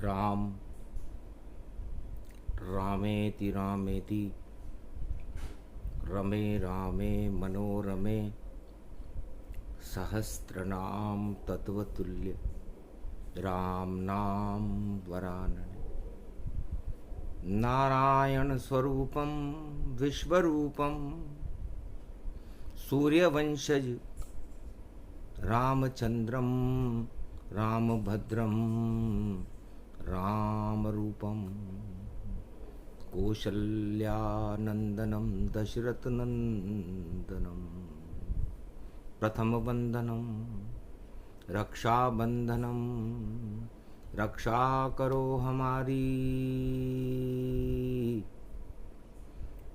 राम रामेति रामेति रमे रामे मनोरमे सहस्रनाम तत्वतुल्य राम नाम वरानने। नारायण स्वरूपम विश्वरूपम सूर्यवंशज रामचंद्रम रामभद्रम रामरूपम कौशल्यानंदनम दशरथनंदनम प्रथम बंधनम रक्षाबंधनम रक्षा करो हमारी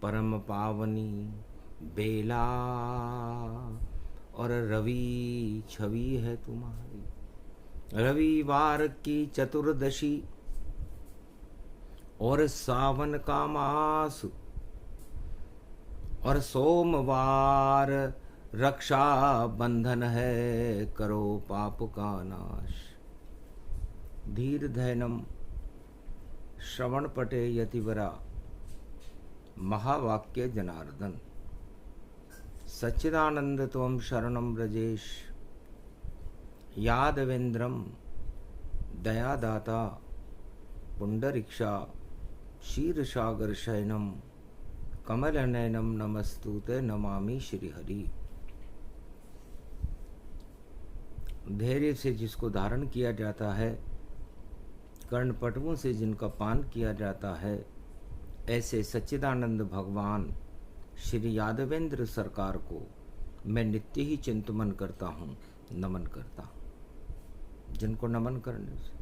परम पावनी बेला और रवि छवि है तुम्हारी। रविवार की चतुर्दशी और सावन का मास और सोमवार रक्षा बंधन है, करो पाप का नाश। धीर धैनम श्रवण पटे यतिवरा महावाक्य जनार्दन। सच्चिदानंद त्वं शरणं व्रजेश यादवेन्द्रम दयादाता पुंडरीक्षा क्षीरसागर शयनम कमलनयनम नमस्तुते नमामि श्रीहरि। धैर्य से जिसको धारण किया जाता है, कर्णपटुओं से जिनका पान किया जाता है, ऐसे सच्चिदानंद भगवान श्री यादवेंद्र सरकार को मैं नित्य ही चिंतन करता हूँ, नमन करता हूँ। जिनको नमन करने से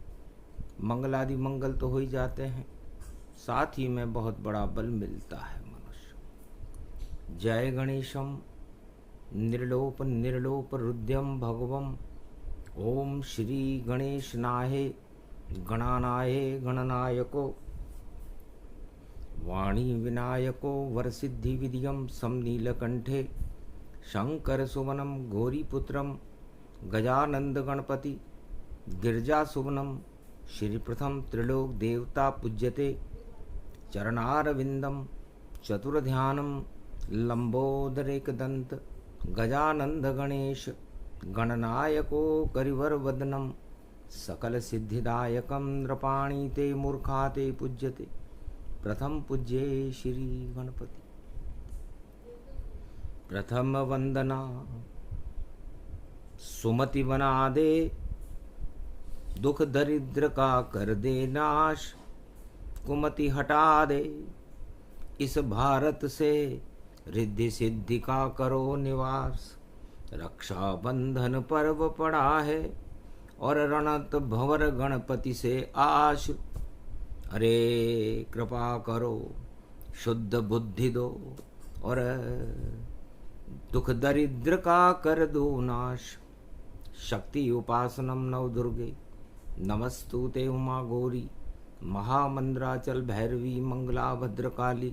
मंगल आदि मंगल तो हो ही जाते हैं, साथ ही में बहुत बड़ा बल मिलता है मनुष्य। जय गणेशम निर्लोप निर्लोप रुद्यम भगवम ओम श्री गणेश नाहे गणानाये गणनायको वाणी विनायको वरसिद्धि विधियम समनीलकंठे शंकर सुवनम गौरीपुत्रम गजानंद गणपति गिरजा सुवनम श्री प्रथम त्रिलोक देवता पूज्यते चरणारविंदम चतुर्ध्यानम लंबोदरेक दंत गजानंद गणेश गणनायको करिवर वदनम सकल सिद्धिदायकम नृपाणी ते मूर्खा ते पूज्यते प्रथम पूज्ये श्री गणपति। प्रथम वंदना सुमति बना दे, दुख दरिद्र का कर दे नाश, कुमति हटा दे इस भारत से, रिद्धि सिद्धि का करो निवास। रक्षा बंधन पर्व पड़ा है और रणत भंवर गणपति से आश। अरे कृपा करो शुद्ध बुद्धि दो और दुख दरिद्र का कर दो नाश। शक्ति उपासनम नव दुर्गे नमस्तुते उमा गौरी महामंद्राचल भैरवी मंगला भद्रकाली।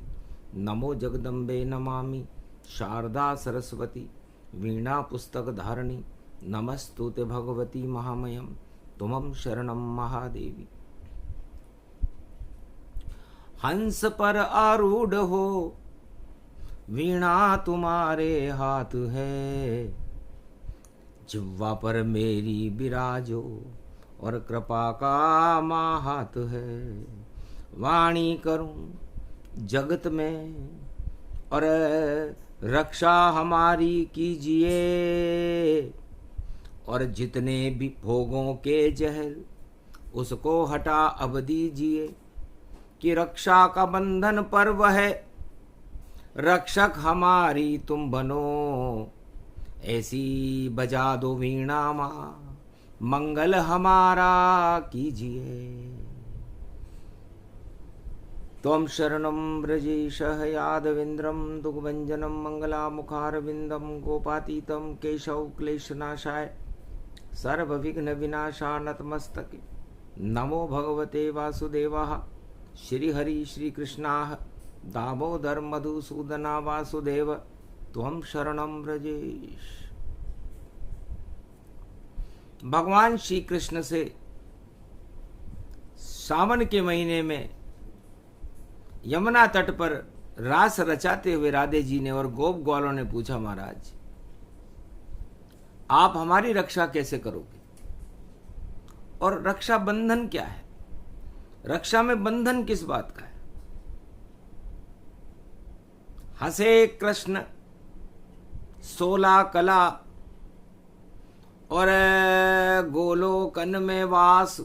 नमो जगदम्बे नमामि शारदा सरस्वती वीणा पुस्तक धारणी। नमस्तुते भगवती महामयम तुमं शरणं महादेवी। हंस पर आरूढ़ हो वीणा तुम्हारे हाथ है, जिह्वा पर मेरी विराजो और कृपा का माहात है। वाणी करूं जगत में और रक्षा हमारी कीजिए, और जितने भी भोगों के जहर उसको हटा अब दीजिए। कि रक्षा का बंधन पर्व है, रक्षक हमारी तुम बनो। ऐसी बजा दो वीणा माँ, मंगल हमारा कीजिए। त्वं शरणं व्रजेशः यादवेन्द्रं दुग्भंजनं मंगलामुखारविंदं गोपातीतं केशव क्लेशनाशाय सर्वविघ्न विनाशा नतमस्तके। नमो भगवते वासुदेवाय श्रीहरि श्रीकृष्णाः दामोदर मधुसूदना वासुदेव त्वं शरणं व्रजेश। भगवान श्री कृष्ण से सावन के महीने में यमुना तट पर रास रचाते हुए राधे जी ने और गोप ग्वालों ने पूछा, महाराज आप हमारी रक्षा कैसे करोगे, और रक्षा बंधन क्या है, रक्षा में बंधन किस बात का है। हंसे कृष्ण 16 कला और गोलोकन में वास,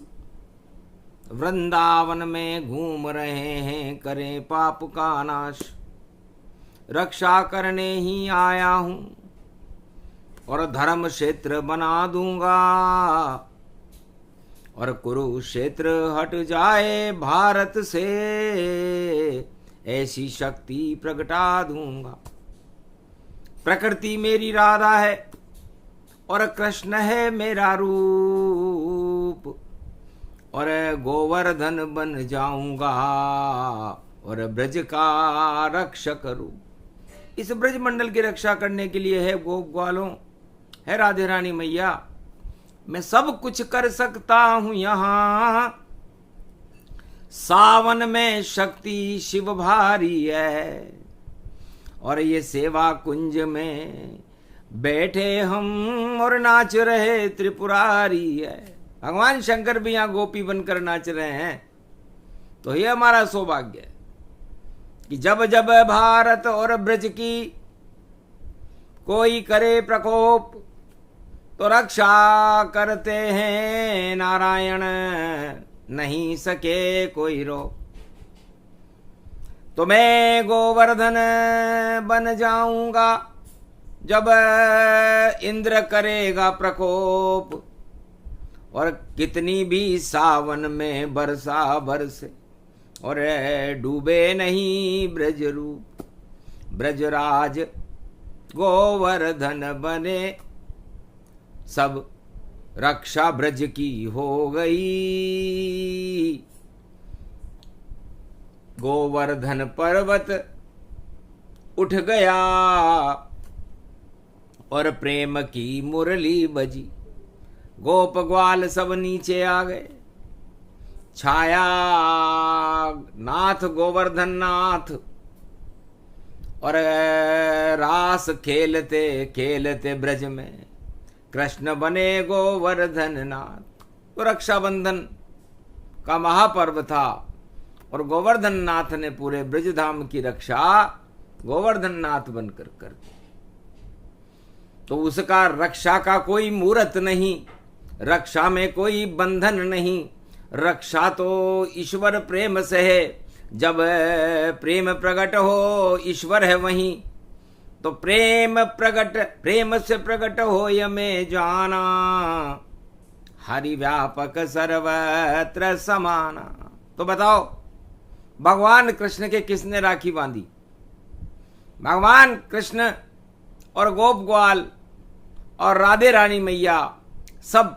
वृंदावन में घूम रहे हैं, करें पाप का नाश। रक्षा करने ही आया हूं और धर्म क्षेत्र बना दूंगा, और कुरुक्षेत्र हट जाए भारत से, ऐसी शक्ति प्रगटा दूंगा। प्रकृति मेरी राधा है और कृष्ण है मेरा रूप, और गोवर्धन बन जाऊंगा और ब्रज का रक्षक रूप। इस ब्रज मंडल की रक्षा करने के लिए है गोप ग्वालों, है राधे रानी मैया, मैं सब कुछ कर सकता हूं यहां। सावन में शक्ति शिव भारी है, और ये सेवा कुंज में बैठे हम और नाच रहे त्रिपुरारी है। भगवान शंकर भी यहां गोपी बनकर नाच रहे हैं। तो ये हमारा सौभाग्य है कि जब जब भारत और ब्रज की कोई करे प्रकोप, तो रक्षा करते हैं नारायण, नहीं सके कोई रोक। तो मैं गोवर्धन बन जाऊंगा जब इंद्र करेगा प्रकोप, और कितनी भी सावन में बरसा बरसे, और डूबे नहीं ब्रज रूप। ब्रजराज गोवर्धन बने, सब रक्षा ब्रज की हो गई। गोवर्धन पर्वत उठ गया और प्रेम की मुरली बजी। गोप ग्वाल सब नीचे आ गए, छाया नाथ गोवर्धन नाथ, और रास खेलते खेलते ब्रज में कृष्ण बने गोवर्धन नाथ। तो रक्षाबंधन का महापर्व था, और गोवर्धन नाथ ने पूरे ब्रजधाम की रक्षा गोवर्धन नाथ बनकर कर दी। तो उसका रक्षा का कोई मूर्त नहीं, रक्षा में कोई बंधन नहीं, रक्षा तो ईश्वर प्रेम से है। जब प्रेम प्रकट हो ईश्वर है वहीं, तो प्रेम से प्रकट हो यमे जाना, हरि व्यापक सर्वत्र समाना। तो बताओ भगवान कृष्ण के किसने राखी बांधी? भगवान कृष्ण और गोप ग्वाल और राधे रानी मैया सब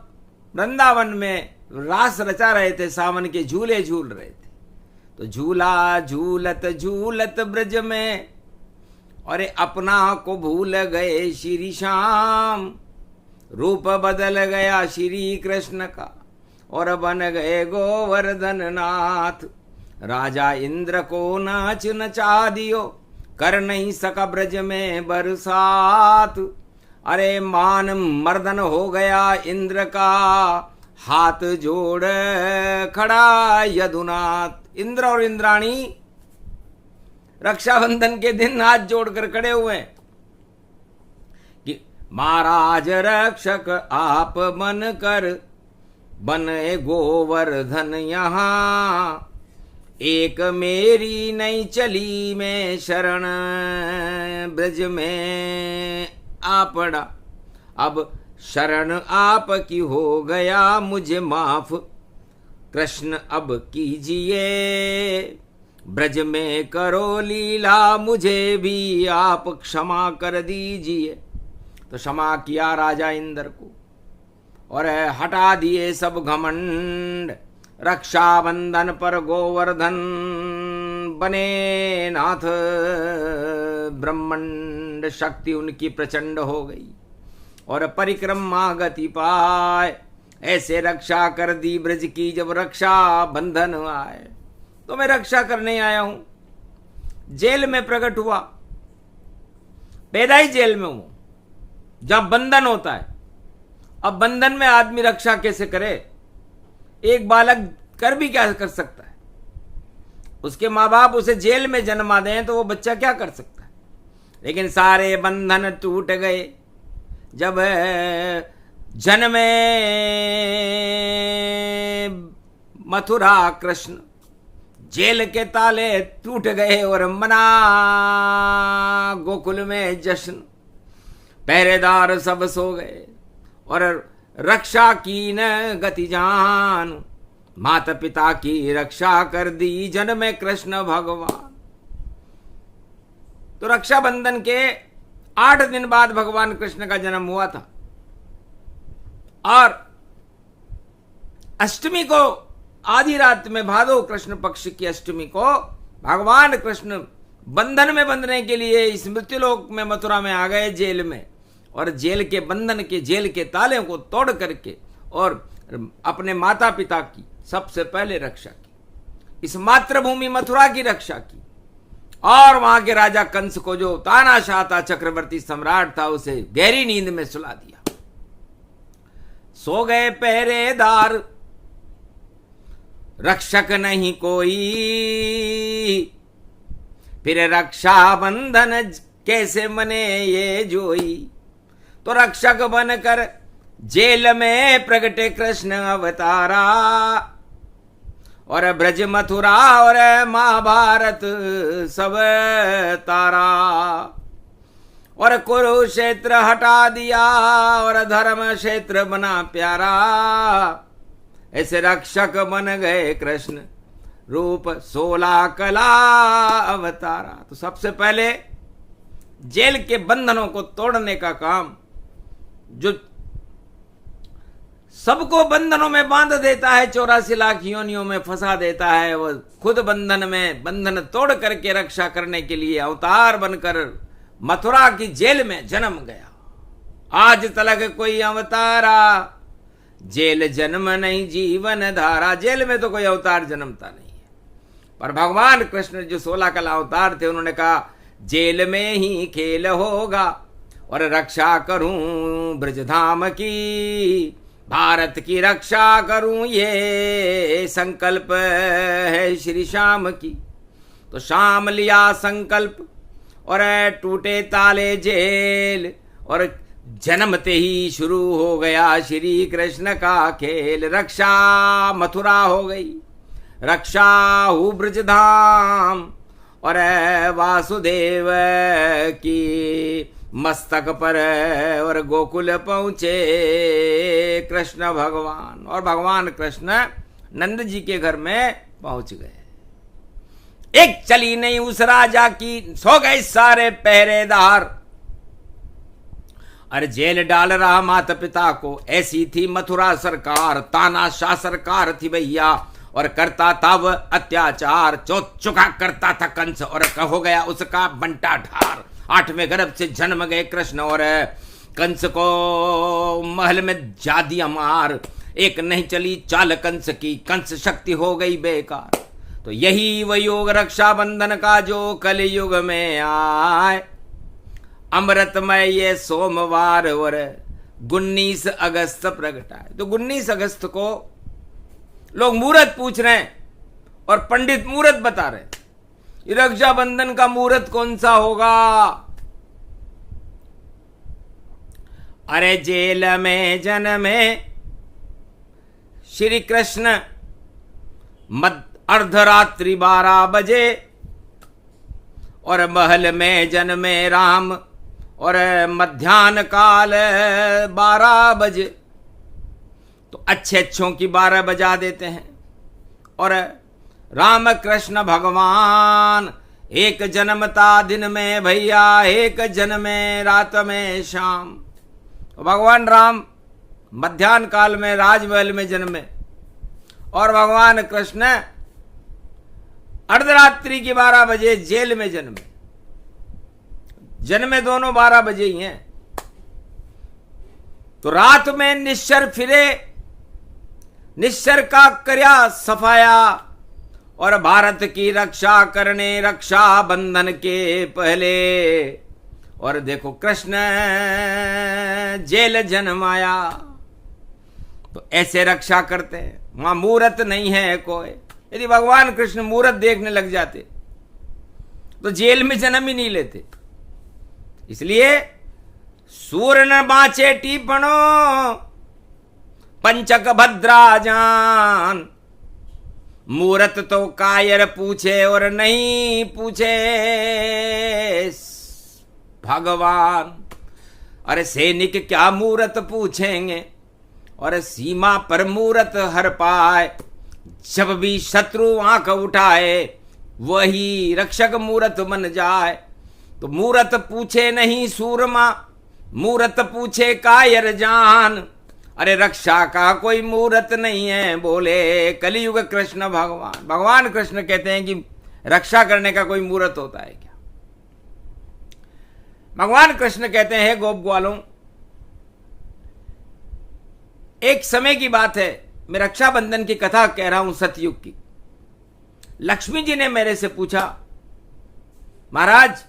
वृंदावन में रास रचा रहे थे, सावन के झूले झूल रहे थे। तो झूला झूलत झूलत ब्रज में, और अपना को भूल गए श्री श्याम। रूप बदल गया श्री कृष्ण का, और बन गए गोवर्धन नाथ। राजा इंद्र को नाच नचा दियो, कर नहीं सका ब्रज में बरसात। अरे मान मर्दन हो गया इंद्र का, हाथ जोड़ खड़ा यदुनाथ। इंद्र और इंद्राणी रक्षाबंधन के दिन हाथ जोड़कर खड़े हुए कि महाराज रक्षक आप बनकर बने गोवर्धन यहां। एक मेरी नहीं चली मैं शरण, ब्रज में आ पड़ा। अब शरण आपकी हो गया मुझे माफ, कृष्ण अब कीजिए ब्रज में करो लीला, मुझे भी आप क्षमा कर दीजिए। तो क्षमा किया राजा इंद्र को, और हटा दिए सब घमंड। रक्षाबंधन पर गोवर्धन बने नाथ, ब्रह्मांड शक्ति उनकी प्रचंड हो गई, और परिक्रमा गति पाए। ऐसे रक्षा कर दी ब्रज की जब रक्षा बंधन आए। तो मैं रक्षा करने आया हूं, जेल में प्रकट हुआ, पैदा ही जेल में हूं जब बंधन होता है। अब बंधन में आदमी रक्षा कैसे करे? एक बालक कर भी क्या कर सकता है? उसके माँ बाप उसे जेल में जन्मा दें तो वो बच्चा क्या कर सकता है? लेकिन सारे बंधन टूट गए जब जन्मे मथुरा कृष्ण। जेल के ताले टूट गए और मना गोकुल में जश्न। पहरेदार सब सो गए और रक्षा की न गति जान। माता पिता की रक्षा कर दी जन्मे कृष्ण भगवान। तो रक्षाबंधन के 8 दिन बाद भगवान कृष्ण का जन्म हुआ था और अष्टमी को, आधी रात में, भादो कृष्ण पक्ष की अष्टमी को भगवान कृष्ण बंधन में बंधने के लिए इस मृत्युलोक में मथुरा में आ गए, जेल में। और जेल के बंधन के, जेल के ताले को तोड़ करके और अपने माता पिता की सबसे पहले रक्षा की, इस मातृभूमि मथुरा की रक्षा की। और वहां के राजा कंस को, जो तानाशाह था, चक्रवर्ती सम्राट था, उसे गहरी नींद में सुला दिया। सो गए पहरेदार, रक्षक नहीं कोई, फिर रक्षा बंधन कैसे मने ये जोई। तो रक्षक बनकर जेल में प्रगटे कृष्ण अवतारा और ब्रज मथुरा और महाभारत सब तारा। और कुरुक्षेत्र हटा दिया और धर्म क्षेत्र बना प्यारा। ऐसे रक्षक बन गए कृष्ण, रूप 16 कला अवतारा। तो सबसे पहले जेल के बंधनों को तोड़ने का काम, जो सबको बंधनों में बांध देता है, 84 लाख योनियों में फंसा देता है, वो खुद बंधन में, बंधन तोड़ करके रक्षा करने के लिए अवतार बनकर मथुरा की जेल में जन्म गया। आज तलक कोई अवतारा, जेल जन्म नहीं जीवन धारा। जेल में तो कोई अवतार जन्मता नहीं है, पर भगवान कृष्ण जो 16 कला अवतार थे, उन्होंने कहा जेल में ही खेल होगा और रक्षा करूं ब्रजधाम की, भारत की रक्षा करूं ये संकल्प है श्री श्याम की। तो शाम लिया संकल्प और टूटे ताले जेल और जन्मते ही शुरू हो गया श्री कृष्ण का खेल। रक्षा मथुरा हो गई, रक्षा हु ब्रजधाम और वासुदेव की मस्तक पर और गोकुल पहुंचे कृष्ण भगवान। और भगवान कृष्ण नंद जी के घर में पहुंच गए। एक चली नहीं उस राजा की, सो गए सारे पहरेदार। अरे जेल डाल रहा माता पिता को, ऐसी थी मथुरा सरकार। तानाशाह सरकार थी भैया, और करता था वह अत्याचार। चुका करता था कंस और हो गया उसका बंटा ठार। 8वें गर्भ से जन्म गए कृष्ण और कंस को महल में जा दिया मार। एक नहीं चली चाल कंस की, कंस शक्ति हो गई बेकार। तो यही वह योग रक्षाबंधन का जो कलयुग में आए। अमृतमय ये सोमवार और 19 अगस्त प्रगटाए। तो 19 अगस्त को लोग मुहूर्त पूछ रहे हैं और पंडित मुहूर्त बता रहे हैं। रक्षाबंधन का मुहूर्त कौन सा होगा? अरे जेल में जन्मे श्री कृष्ण अर्धरात्रि 12 बजे, और महल में जन्मे राम और मध्याह्न काल 12 बजे। तो अच्छे अच्छों की 12 बजा देते हैं। और राम कृष्ण भगवान एक जन्मता दिन में भैया, एक जन्मे रात में शाम। तो भगवान राम मध्याह्न काल में राजमहल में जन्मे और भगवान कृष्ण अर्धरात्रि की 12 बजे जेल में जन्मे। जन्मे दोनों 12 बजे ही हैं। तो रात में निश्चर फिरे निश्चर का कर्या सफाया और भारत की रक्षा करने रक्षा बंधन के पहले। और देखो कृष्ण जेल जन्माया, तो ऐसे रक्षा करते हैं। वहां मूर्त नहीं है कोई। यदि भगवान कृष्ण मूर्त देखने लग जाते तो जेल में जन्म ही नहीं लेते। इसलिए सूर न बाँचे टीपणो पंचक भद्रा जान। मूरत तो कायर पूछे और नहीं पूछे भगवान। अरे सैनिक क्या मूरत पूछेंगे, और सीमा पर मूरत हर पाए। जब भी शत्रु आंख उठाए वही रक्षक मूरत बन जाए। तो मूरत पूछे नहीं सूरमा, मूरत पूछे कायर जान। अरे रक्षा का कोई मूरत नहीं है, बोले कलियुग कृष्ण भगवान। भगवान कृष्ण कहते हैं कि रक्षा करने का कोई मूरत होता है क्या? भगवान कृष्ण कहते हैं, गोप ग्वालों, एक समय की बात है, मैं रक्षाबंधन की कथा कह रहा हूं सतयुग की। लक्ष्मी जी ने मेरे से पूछा, महाराज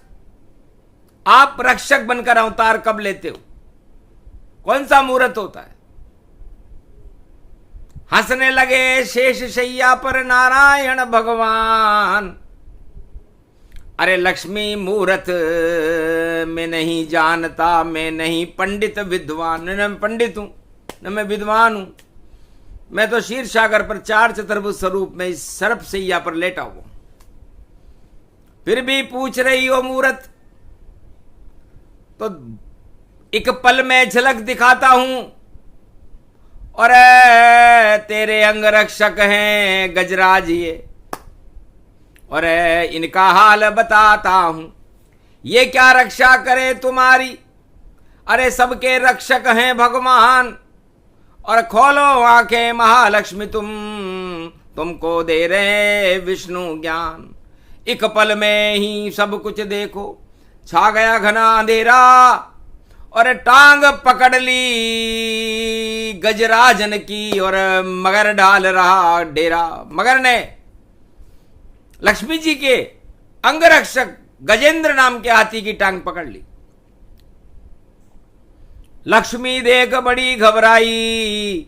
आप रक्षक बनकर अवतार कब लेते हो, कौन सा मुहूर्त होता है? हंसने लगे शेष शैया पर नारायण भगवान। अरे लक्ष्मी मुहूर्त में नहीं जानता, मैं नहीं पंडित विद्वान। न मैं पंडित हूं न मैं विद्वान हूं, मैं तो क्षीर सागर पर चार चतुर्भुज स्वरूप में इस सर्प सैया पर लेटा हुआ। फिर भी पूछ रही हो मुहूर्त, तो एक पल में झलक दिखाता हूं। और तेरे अंग रक्षक हैं गजराज ये, और इनका हाल बताता हूं, ये क्या रक्षा करे तुम्हारी। अरे सबके रक्षक हैं भगवान, और खोलो आंखें महालक्ष्मी तुमको दे रहे विष्णु ज्ञान। एक पल में ही सब कुछ देखो, छा गया घना अंधेरा, और टांग पकड़ ली गजराजन की, और मगर डाल रहा डेरा। मगर ने लक्ष्मी जी के अंगरक्षक गजेंद्र नाम के हाथी की टांग पकड़ ली। लक्ष्मी देख बड़ी घबराई,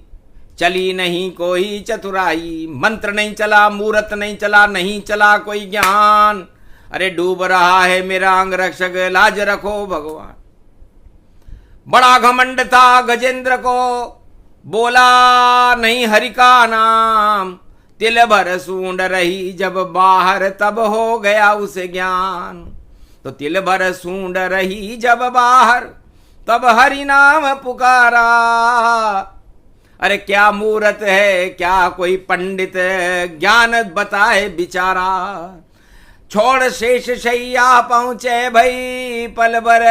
चली नहीं कोई चतुराई। मंत्र नहीं चला, मूर्त नहीं चला, नहीं चला कोई ज्ञान। अरे डूब रहा है मेरा अंगरक्षक, लाज रखो भगवान। बड़ा घमंड था गजेंद्र को, बोला नहीं हरि का नाम। तिल भर सूंड रही जब बाहर, तब हो गया उसे ज्ञान। तो तिल भर सूंड रही जब बाहर, तब हरि नाम पुकारा। अरे क्या मूर्त है, क्या कोई पंडित ज्ञान बताए बिचारा। छोड़ शेष शैया पहुंचे भई, पल भर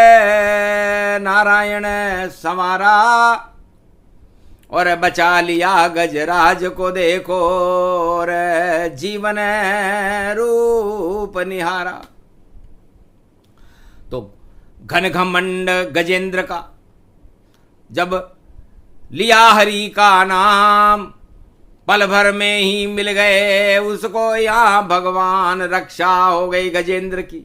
नारायण संवारा। और बचा लिया गजराज को देखो, और जीवन रूप निहारा। तो घन घमंड गजेंद्र का जब लिया हरि का नाम, पल भर में ही मिल गए उसको यहाँ भगवान। रक्षा हो गई गजेंद्र की,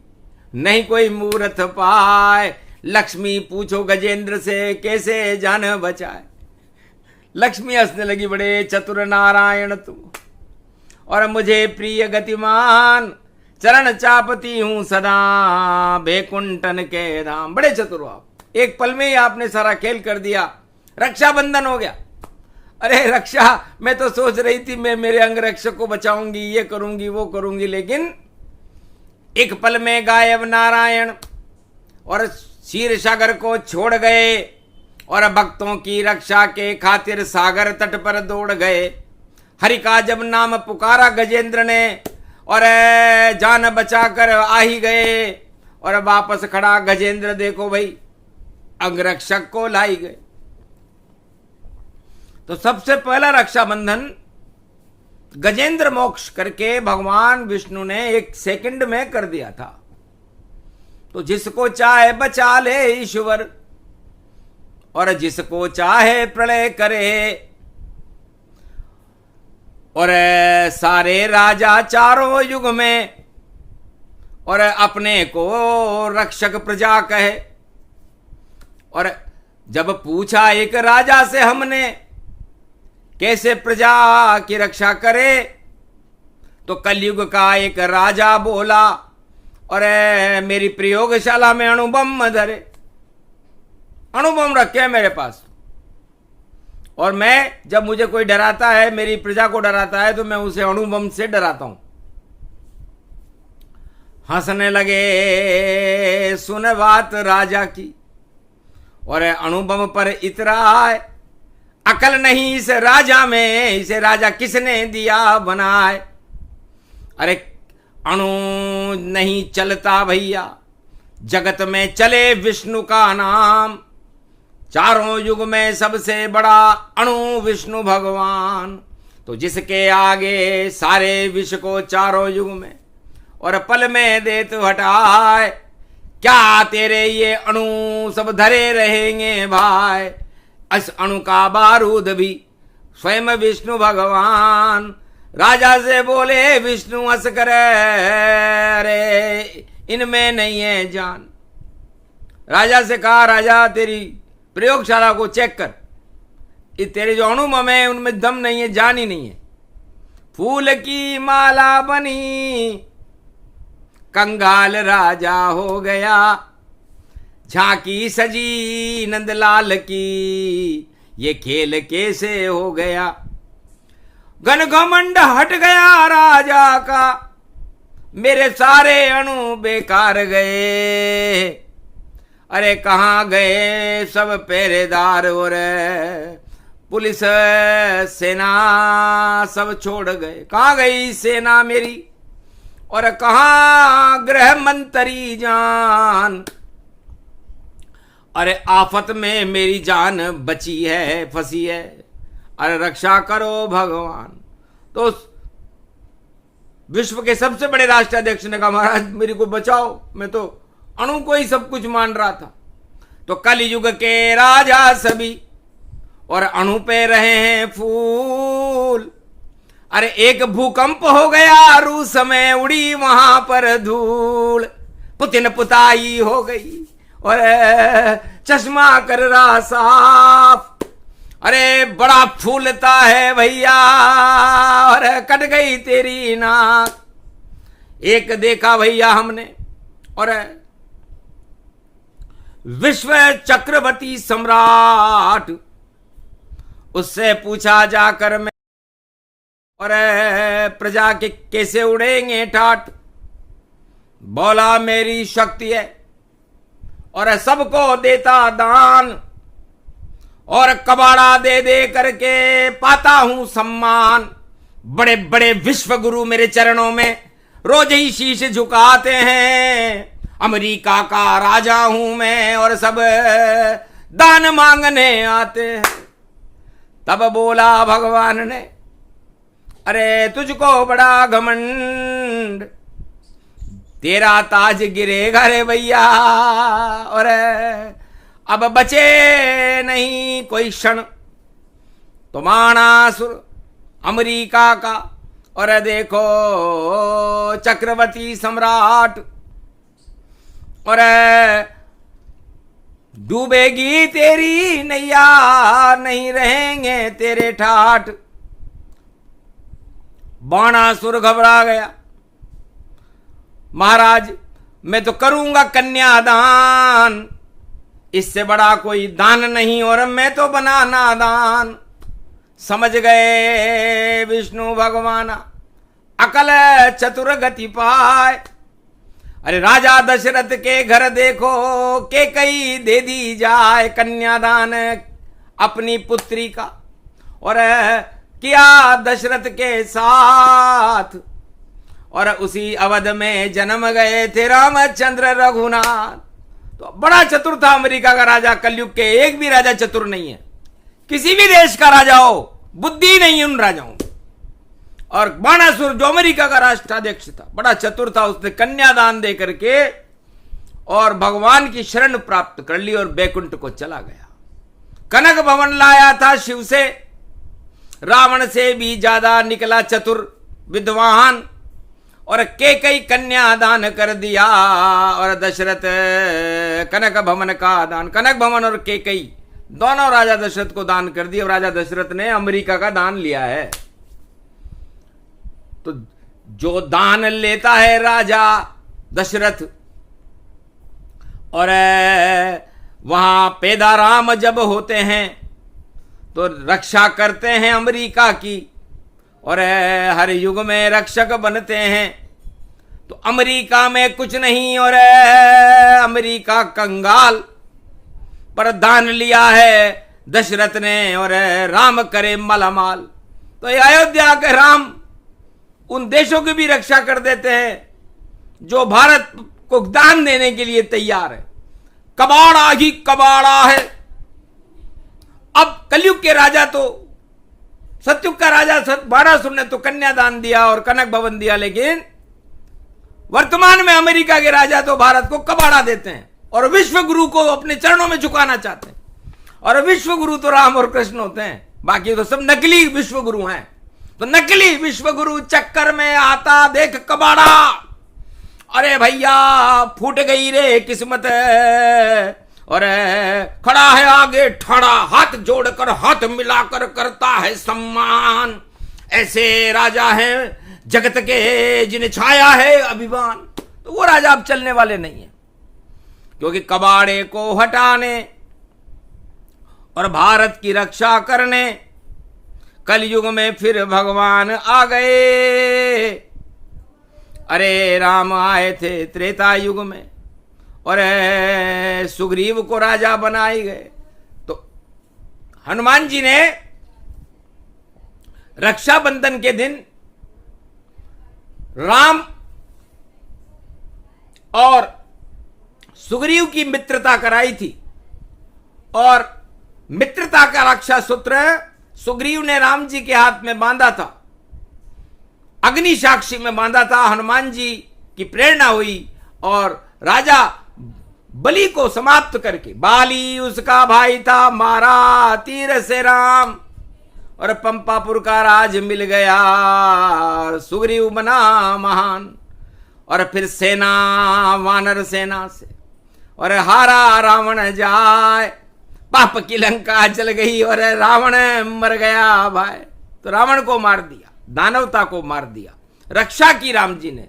नहीं कोई मूर्त पाए। लक्ष्मी पूछो गजेंद्र से कैसे जान बचाए। लक्ष्मी हंसने लगी, बड़े चतुर नारायण तुम, और मुझे प्रिय गतिमान। चरण चापती हूं सदा बैकुंठन के धाम। बड़े चतुर आप, एक पल में ही आपने सारा खेल कर दिया, रक्षाबंधन हो गया। अरे रक्षा, मैं तो सोच रही थी मैं मेरे अंगरक्षक को बचाऊंगी, ये करूंगी वो करूंगी, लेकिन एक पल में गायब नारायण। और क्षीर सागर को छोड़ गए, और भक्तों की रक्षा के खातिर सागर तट पर दौड़ गए। हरि का जब नाम पुकारा गजेंद्र ने, और जान बचाकर आ ही गए। और वापस खड़ा गजेंद्र, देखो भाई अंगरक्षक को लाई गए। तो सबसे पहला रक्षाबंधन गजेंद्र मोक्ष करके भगवान विष्णु ने 1 सेकंड में कर दिया था। तो जिसको चाहे बचा ले ईश्वर, और जिसको चाहे प्रलय करे। और सारे राजा चारों युग में और अपने को रक्षक प्रजा कहे। और जब पूछा एक राजा से हमने कैसे प्रजा की रक्षा करे, तो कलयुग का एक राजा बोला, और मेरी प्रयोगशाला में अणुबम धरे, अणुबम रखे मेरे पास। और मैं जब मुझे कोई डराता है, मेरी प्रजा को डराता है, तो मैं उसे अणुबम से डराता हूं। हंसने लगे सुन बात राजा की, और अणुबम पर इतराए, अकल नहीं इस राजा में, इसे राजा किसने दिया बनाए। अरे अणु नहीं चलता भैया, जगत में चले विष्णु का नाम, चारों युग में सबसे बड़ा अणु विष्णु भगवान। तो जिसके आगे सारे विश्व को चारों युग में और पल में दे तो हटाए, क्या तेरे ये अणु सब धरे रहेंगे भाई। इस अणु का बारूद भी स्वयं विष्णु भगवान। राजा से बोले विष्णु हंस कर, अरे इनमें नहीं है जान। राजा से कहा, राजा तेरी प्रयोगशाला को चेक कर, ये तेरे जो अणुबम है उनमें दम नहीं है, जान ही नहीं है। फूल की माला बनी, कंगाल राजा हो गया, झांकी सजी नंदलाल की, ये खेल कैसे हो गया। घन घमंड हट गया राजा का, मेरे सारे अणु बेकार गए। अरे कहाँ गए सब पहरेदार और पुलिस सेना सब छोड़ गए। कहाँ गई सेना मेरी, और कहाँ गृह मंत्री जान। अरे आफत में मेरी जान बची है, फंसी है, अरे रक्षा करो भगवान। तो विश्व के सबसे बड़े राष्ट्राध्यक्ष ने कहा, महाराज मेरी को बचाओ, मैं तो अणु को ही सब कुछ मान रहा था। तो कलयुग के राजा सभी और अणु पे रहे हैं फूल। अरे एक भूकंप हो गया, रूस में उड़ी वहां पर धूल, पुतिन पुताई हो गई और चश्मा कर रहा साफ। अरे बड़ा फूलता है भैया, और कट गई तेरी नाक। एक देखा भैया हमने, और विश्व चक्रवर्ती सम्राट, उससे पूछा जाकर मैं, और प्रजा के कैसे उड़ेंगे ठाट। बोला मेरी शक्ति है और सबको देता दान, और कबाड़ा दे दे करके पाता हूं सम्मान। बड़े बड़े विश्व गुरु मेरे चरणों में रोज ही शीश झुकाते हैं। अमेरिका का राजा हूं मैं और सब दान मांगने आते हैं। तब बोला भगवान ने, अरे तुझको बड़ा घमंड, तेरा ताज गिरेगा रे भैया, और अब बचे नहीं कोई क्षण। तो बाणासुर अमेरिका का, और देखो चक्रवर्ती सम्राट, और डूबेगी तेरी नैया, नहीं रहेंगे तेरे ठाठ। बाणासुर घबरा गया, महाराज मैं तो करूंगा कन्यादान, इससे बड़ा कोई दान नहीं, और मैं तो बना नादान। समझ गए विष्णु भगवान, अकल चतुर गति पाए। अरे राजा दशरथ के घर देखो के कई दे दी जाए कन्यादान अपनी पुत्री का, और किया दशरथ के साथ। और उसी अवध में जन्म गए थे रामचंद्र रघुनाथ। तो बड़ा चतुर था अमेरिका का राजा। कलयुग के एक भी राजा चतुर नहीं है, किसी भी देश का राजा हो, बुद्धि नहीं उन राजाओं। और बाणासुर जो अमेरिका का राष्ट्राध्यक्ष था, बड़ा चतुर था, उसने कन्यादान दे करके और भगवान की शरण प्राप्त कर ली और बैकुंठ को चला गया। कनक भवन लाया था शिव से, रावण से भी ज्यादा निकला चतुर विद्वान, और केकई कन्या दान कर दिया, और दशरथ कनक भवन का दान, कनक भवन और केकई दोनों राजा दशरथ को दान कर दिया। राजा दशरथ ने अमेरिका का दान लिया है। तो जो दान लेता है राजा दशरथ, और वहां पैदा राम जब होते हैं तो रक्षा करते हैं अमेरिका की, और हर युग में रक्षक बनते हैं। तो अमेरिका में कुछ नहीं, और अमेरिका कंगाल, पर दान लिया है दशरथ ने, और राम करे मालामाल। तो अयोध्या के राम उन देशों की भी रक्षा कर देते हैं जो भारत को दान देने के लिए तैयार है। कबाड़ा ही कबाड़ा है। अब कलयुग के राजा तो, सतयुग का राजा बाणासुर ने तो कन्यादान दिया और कनक भवन दिया, लेकिन वर्तमान में अमेरिका के राजा तो भारत को कबाड़ा देते हैं और विश्व गुरु को अपने चरणों में झुकाना चाहते हैं। और विश्व गुरु तो राम और कृष्ण होते हैं, बाकी तो सब नकली विश्व गुरु हैं। तो नकली विश्व गुरु चक्कर में आता देख कबाड़ा, अरे भैया फूट गई रे किस्मत, और खड़ा है आगे ठाड़ा, हाथ जोड़कर हाथ मिलाकर करता है सम्मान। ऐसे राजा हैं जगत के जिन्हें छाया है अभिमान। तो वो राजा अब चलने वाले नहीं है, क्योंकि कबाड़े को हटाने और भारत की रक्षा करने कलयुग में फिर भगवान आ गए। अरे राम आए थे त्रेता युग में, और सुग्रीव को राजा बनाए गए। तो हनुमान जी ने रक्षाबंधन के दिन राम और सुग्रीव की मित्रता कराई थी, और मित्रता का रक्षा सूत्र सुग्रीव ने राम जी के हाथ में बांधा था, अग्नि साक्षी में बांधा था। हनुमान जी की प्रेरणा हुई और राजा बलि को समाप्त करके, बाली उसका भाई था, मारा तीर से राम, और पंपापुर का राज मिल गया, सुग्रीव बना महान। और फिर सेना वानर सेना से और हारा रावण जाए, पाप की लंका जल गई और रावण मर गया भाई। तो रावण को मार दिया, दानवता को मार दिया, रक्षा की राम जी ने,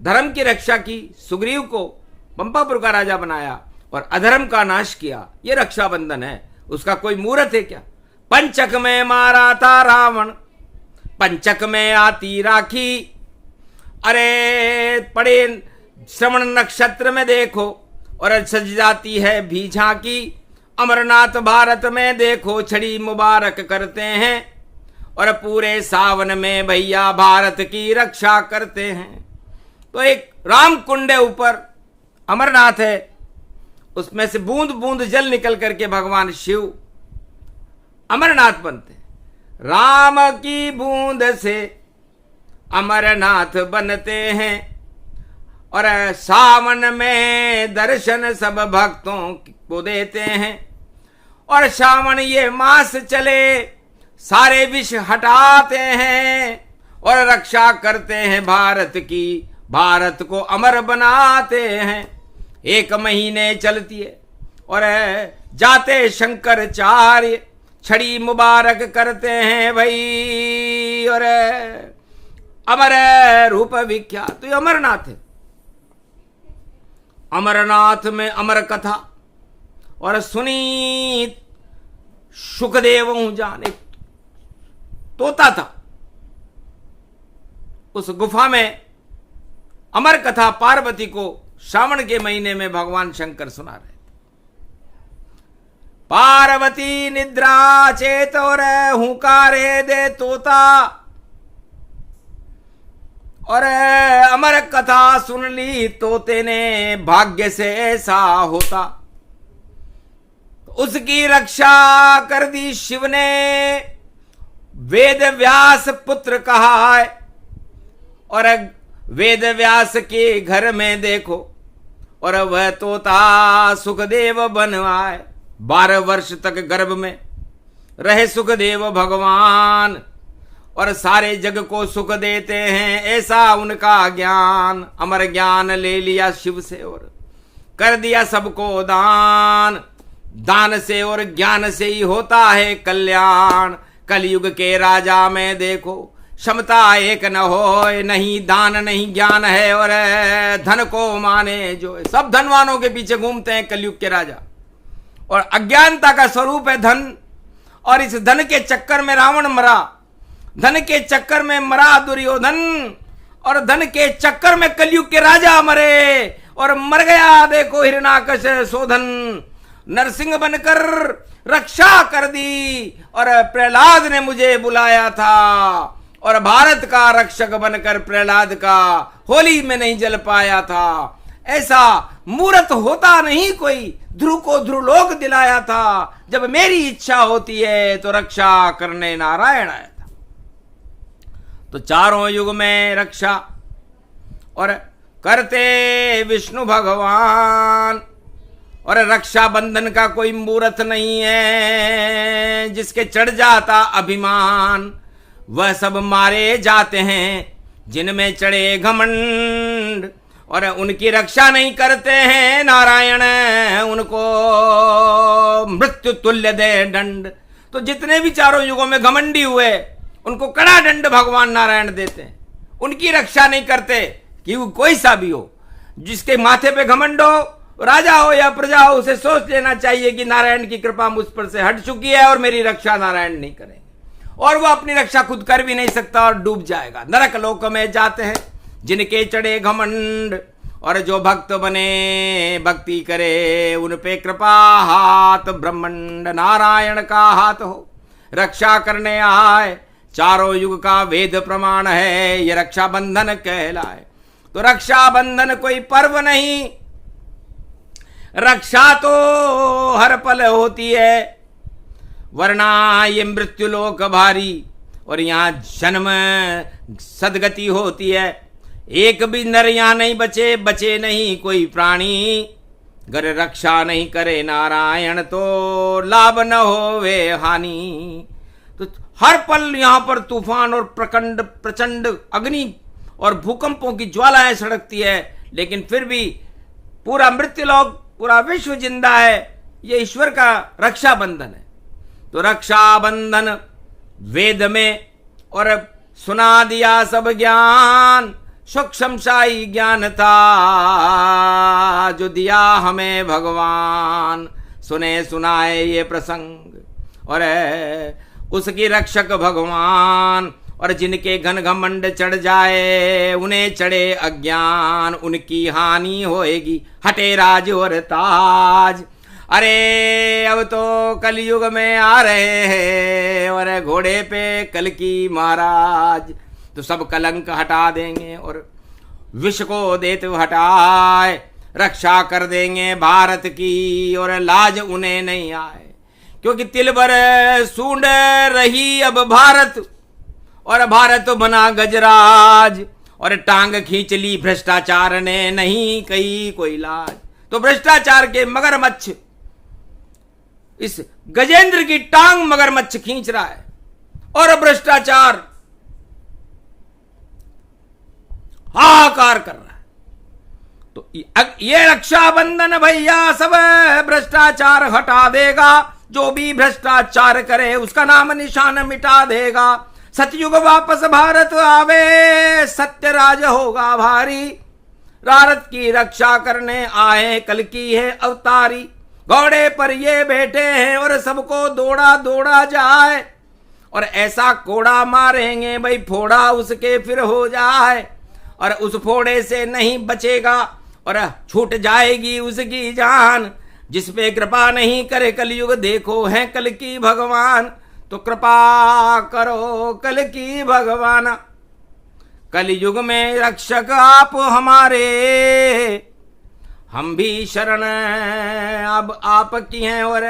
धर्म की रक्षा की, सुग्रीव को पंपापुर का राजा बनाया और अधर्म का नाश किया। ये रक्षाबंधन है, उसका कोई मुहूर्त है क्या? पंचक में मारा था रावण, पंचक में आती राखी। अरे पड़े श्रवण नक्षत्र में देखो और सज जाती है भी झांकी। अमरनाथ भारत में देखो छड़ी मुबारक करते हैं, और पूरे सावन में भैया भारत की रक्षा करते हैं। तो एक राम कुंड ऊपर अमरनाथ है, उसमें से बूंद बूंद जल निकल करके भगवान शिव अमरनाथ बनते हैं। राम की बूंद से अमरनाथ बनते हैं, और सावन में दर्शन सब भक्तों को देते हैं। और सावन ये मास चले सारे विष हटाते हैं, और रक्षा करते हैं भारत की, भारत को अमर बनाते हैं। एक महीने चलती है और जाते शंकराचार्य छड़ी मुबारक करते हैं भाई, और अमर रूप विख्यात। तो ये अमरनाथ है। अमरनाथ में अमर कथा और सुनी सुखदेव जान, एक तोता था, उस गुफा में अमर कथा पार्वती को श्रावण के महीने में भगवान शंकर सुना रहे थे। पार्वती निद्रा चेत और हुंकारे दे तोता, और अमर कथा सुन ली तोते ने, भाग्य से ऐसा होता। उसकी रक्षा कर दी शिव ने, वेद व्यास पुत्र कहा है। और वेद व्यास के घर में देखो, और वह तोता सुखदेव बन आए। 12 वर्ष तक गर्भ में रहे सुखदेव भगवान, और सारे जग को सुख देते हैं ऐसा उनका ज्ञान। अमर ज्ञान ले लिया शिव से और कर दिया सबको दान, दान से और ज्ञान से ही होता है कल्याण। कलयुग के राजा में देखो क्षमता एक न हो, नहीं दान नहीं ज्ञान है और धन को माने जो है। सब धनवानों के पीछे घूमते हैं कलयुग के राजा, और अज्ञानता का स्वरूप है धन। और इस धन के चक्कर में रावण मरा, धन के चक्कर में मरा दुर्योधन, और धन के चक्कर में कलयुग के राजा मरे, और मर गया देखो हिरण्याकश शोधन। नरसिंह बनकर रक्षा कर दी, और प्रहलाद ने मुझे बुलाया था, और भारत का रक्षक बनकर प्रहलाद का होली में नहीं जल पाया था। ऐसा मूर्त होता नहीं कोई, ध्रुव को ध्रुवलोक दिलाया था। जब मेरी इच्छा होती है तो रक्षा करने नारायण आया था। तो चारों युग में रक्षा और करते विष्णु भगवान, और रक्षा बंधन का कोई मूर्त नहीं है जिसके चढ़ जाता अभिमान। वह सब मारे जाते हैं जिनमें चढ़े घमंड, और उनकी रक्षा नहीं करते हैं नारायण, उनको मृत्यु तुल्य दे दंड। तो जितने भी चारों युगों में घमंडी हुए उनको कड़ा दंड भगवान नारायण देते हैं, उनकी रक्षा नहीं करते। कि वो कोई सा भी हो, जिसके माथे पे घमंड हो, राजा हो या प्रजा हो, उसे सोच लेना चाहिए कि नारायण की कृपा मुझ पर से हट चुकी है और मेरी रक्षा नारायण नहीं करेंगे, और वो अपनी रक्षा खुद कर भी नहीं सकता और डूब जाएगा। नरक लोक में जाते हैं जिनके चढ़े घमंड, और जो भक्त बने भक्ति करे उन पे कृपा हाथ ब्रह्मांड नारायण का हाथ हो। रक्षा करने आए चारों युग का वेद प्रमाण है, ये रक्षा बंधन कहलाए। तो रक्षा बंधन कोई पर्व नहीं, रक्षा तो हर पल होती है, वरना ये मृत्यु लोक भारी, और यहाँ जन्म सदगति होती है। एक भी नर यहाँ नहीं बचे, बचे नहीं कोई प्राणी, गर रक्षा नहीं करे नारायण तो लाभ न होवे हानि। तो हर पल यहाँ पर तूफान और प्रचंड अग्नि और भूकंपों की ज्वालाएं सड़कती है, लेकिन फिर भी पूरा मृत्युलोक, पूरा विश्व जिंदा है। ये ईश्वर का रक्षा बंधन है। तो रक्षा बंधन वेद में और सुना दिया सब ज्ञान, सूक्ष्म शाही ज्ञान था जो दिया हमें भगवान। सुने सुनाए ये प्रसंग, और उसकी रक्षक भगवान, और जिनके घन घमंड चढ़ जाए उन्हें चढ़े अज्ञान, उनकी हानि होएगी हटे राज और ताज। अरे अब तो कलयुग में आ रहे हैं और घोड़े पे कल्कि महाराज, तो सब कलंक हटा देंगे और विष को देते हटाए, रक्षा कर देंगे भारत की और लाज उन्हें नहीं आए। क्योंकि तिल भर सूंड रही अब भारत, और भारत बना गजराज, और टांग खींच ली भ्रष्टाचार ने नहीं कही कोई लाज। तो भ्रष्टाचार के मगरमच्छ, इस गजेंद्र की टांग मगरमच्छ खींच रहा है, और भ्रष्टाचार हाहाकार कर रहा है। तो ये रक्षाबंधन भैया सब भ्रष्टाचार हटा देगा, जो भी भ्रष्टाचार करे उसका नाम निशान मिटा देगा। सतयुग वापस भारत आवे, सत्य राज होगा भारी, भारत की रक्षा करने आए कल की है अवतारी। घोड़े पर ये बैठे हैं और सबको दौड़ा दौड़ा जाए, और ऐसा कोड़ा मारेंगे भाई फोड़ा उसके फिर हो जाए, और उस फोड़े से नहीं बचेगा और छूट जाएगी उसकी जान। जिस पे कृपा नहीं करे कलयुग देखो है कल की भगवान। तो कृपा करो कल की भगवान, कलयुग में रक्षक आप हमारे, हम भी शरण अब आपकी हैं और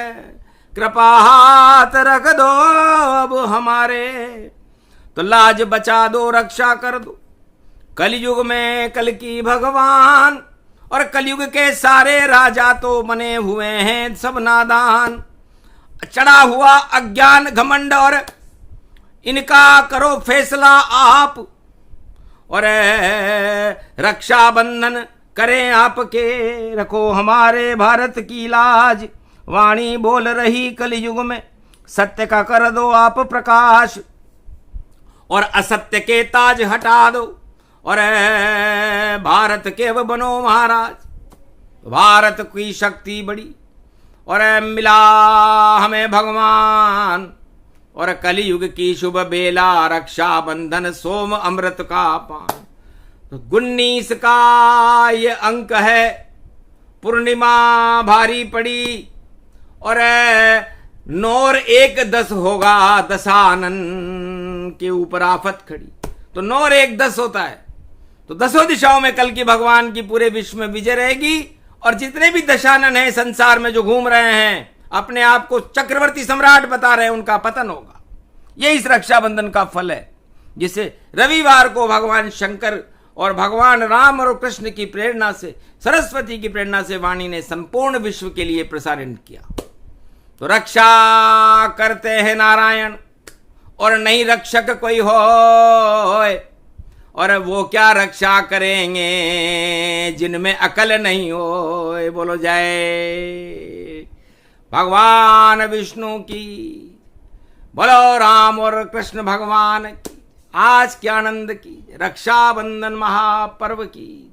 कृपा हाथ रख दो अब हमारे। तो लाज बचा दो, रक्षा कर दो कलयुग में कल की भगवान। और कलयुग के सारे राजा तो बने हुए हैं सब नादान, चढ़ा हुआ अज्ञान घमंड और इनका करो फैसला आप, और रक्षाबंधन करें आपके, रखो हमारे भारत की लाज। वाणी बोल रही कलयुग में, सत्य का कर दो आप प्रकाश, और असत्य के ताज हटा दो, और भारत के वो बनो महाराज। भारत की शक्ति बड़ी, और मिला हमें भगवान, और कलयुग की शुभ बेला, रक्षा बंधन सोम अमृत का पान। 19 का ये अंक है, पूर्णिमा भारी पड़ी, और नौर 1 10 होगा, दशानन के ऊपर आफत खड़ी। तो नौर 1 10 होता है, तो 10 दिशाओं में कल की भगवान की पूरे विश्व में विजय रहेगी। और जितने भी दशानन हैं संसार में जो घूम रहे हैं, अपने आप को चक्रवर्ती सम्राट बता रहे हैं, उनका पतन होगा। ये इस रक्षाबंधन का फल है, जिसे रविवार को भगवान शंकर और भगवान राम और कृष्ण की प्रेरणा से, सरस्वती की प्रेरणा से वाणी ने संपूर्ण विश्व के लिए प्रसारण किया। तो रक्षा करते हैं नारायण, और नहीं रक्षक कोई हो, और वो क्या रक्षा करेंगे जिनमें अकल नहीं हो। बोलो जय भगवान विष्णु की, बोलो राम और कृष्ण भगवान की, आज के आनंद की, रक्षाबंधन महापर्व की।